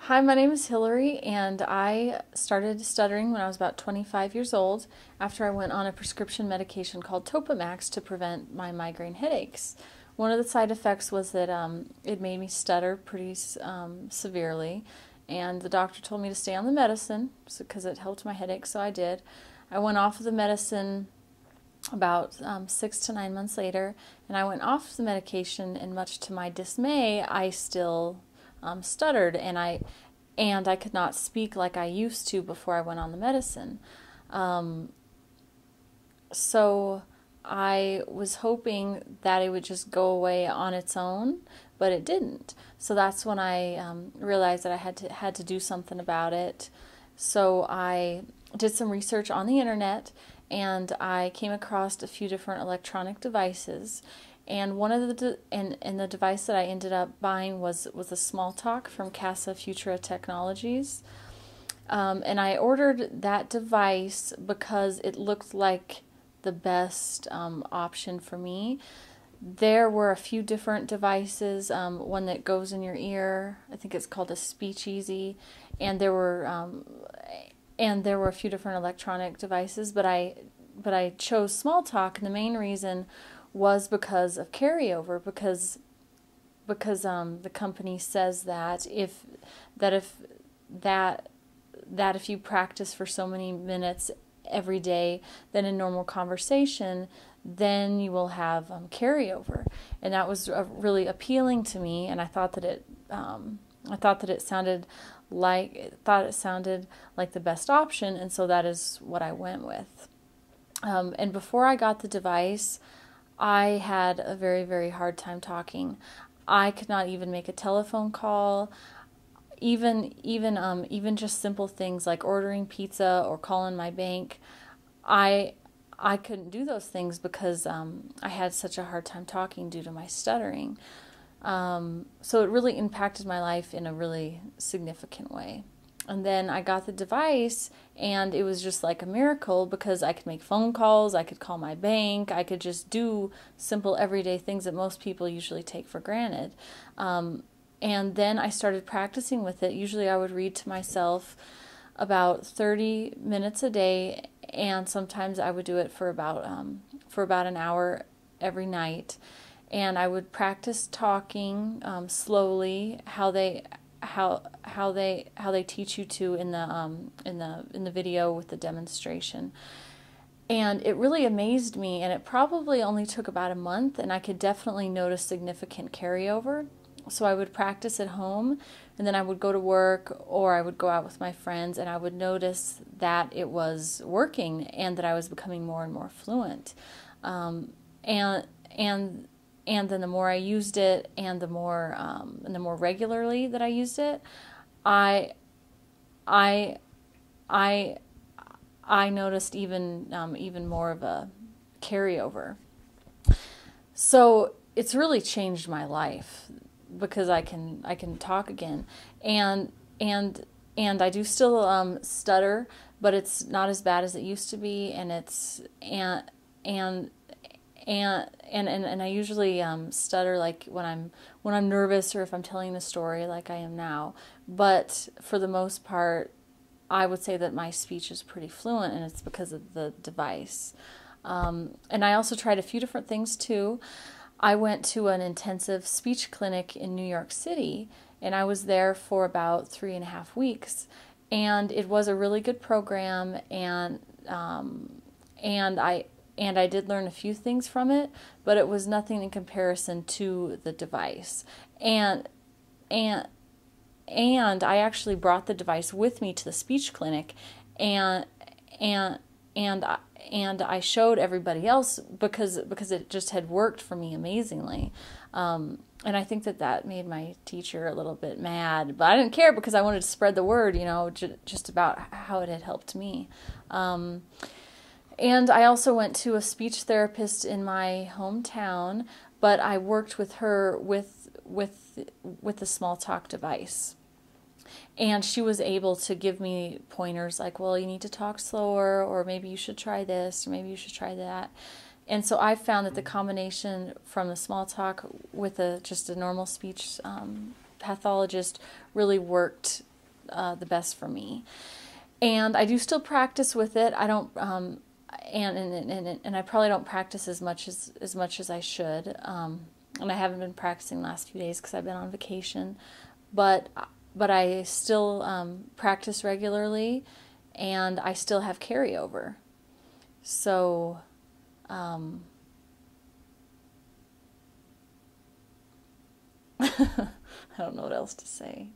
Hi, my name is Hillary, and I started stuttering when I was about 25 years old after I went on a prescription medication called Topamax to prevent my migraine headaches. One of the side effects was that it made me stutter pretty severely, and the doctor told me to stay on the medicine because it helped my headache, so I did. I went off of the medicine about 6 to 9 months later, and I went off the medication, and much to my dismay, I still stuttered, and I could not speak like I used to before I went on the medicine. So I was hoping that it would just go away on its own, but it didn't. So that's when I realized that I had to do something about it. So I did some research on the internet, and I came across a few different electronic devices. And one of the device that I ended up buying was a SmallTalk from Casa Futura Technologies. And I ordered that device because it looked like the best option for me. There were a few different devices, one that goes in your ear. I think it's called a Speech Easy, and there were a few different electronic devices. But I chose SmallTalk, and the main reason was because of carryover, because the company says that if you practice for so many minutes every day, then in normal conversation, then you will have carryover, and that was really appealing to me. And I thought that it sounded like the best option, and so that is what I went with. And before I got the device, I had a very, very hard time talking. I could not even make a telephone call. Even just simple things like ordering pizza or calling my bank, I couldn't do those things because I had such a hard time talking due to my stuttering. So it really impacted my life in a really significant way. And then I got the device, and it was just like a miracle because I could make phone calls, I could call my bank, I could just do simple everyday things that most people usually take for granted. And then I started practicing with it. Usually I would read to myself about 30 minutes a day, and sometimes I would do it for about an hour every night. And I would practice talking slowly, how they teach you to in the video with the demonstration. And it really amazed me, and it probably only took about a month, and I could definitely notice significant carryover. So I would practice at home, and then I would go to work, or I would go out with my friends, and I would notice that it was working and that I was becoming more and more fluent. And then the more I used it, and the more regularly that I used it, I noticed even more of a carryover. So it's really changed my life because I can talk again, and I do still stutter, but it's not as bad as it used to be, and I usually stutter like when I'm nervous or if I'm telling a story like I am now. But for the most part, I would say that my speech is pretty fluent, and it's because of the device. And I also tried a few different things too. I went to an intensive speech clinic in New York City, and I was there for about 3.5 weeks. And it was a really good program, and I did learn a few things from it, but it was nothing in comparison to the device. And I actually brought the device with me to the speech clinic, and I showed everybody else because it just had worked for me amazingly. And I think that made my teacher a little bit mad, but I didn't care because I wanted to spread the word, just about how it had helped me. And I also went to a speech therapist in my hometown, but I worked with her with the SmallTalk device. And she was able to give me pointers like, well, you need to talk slower, or maybe you should try this, or maybe you should try that. And so I found that the combination from the SmallTalk with just a normal speech pathologist really worked the best for me. And I do still practice with it. I don't, and I probably don't practice as much as I should. And I haven't been practicing the last few days because I've been on vacation. But I still practice regularly, and I still have carryover. So, I don't know what else to say.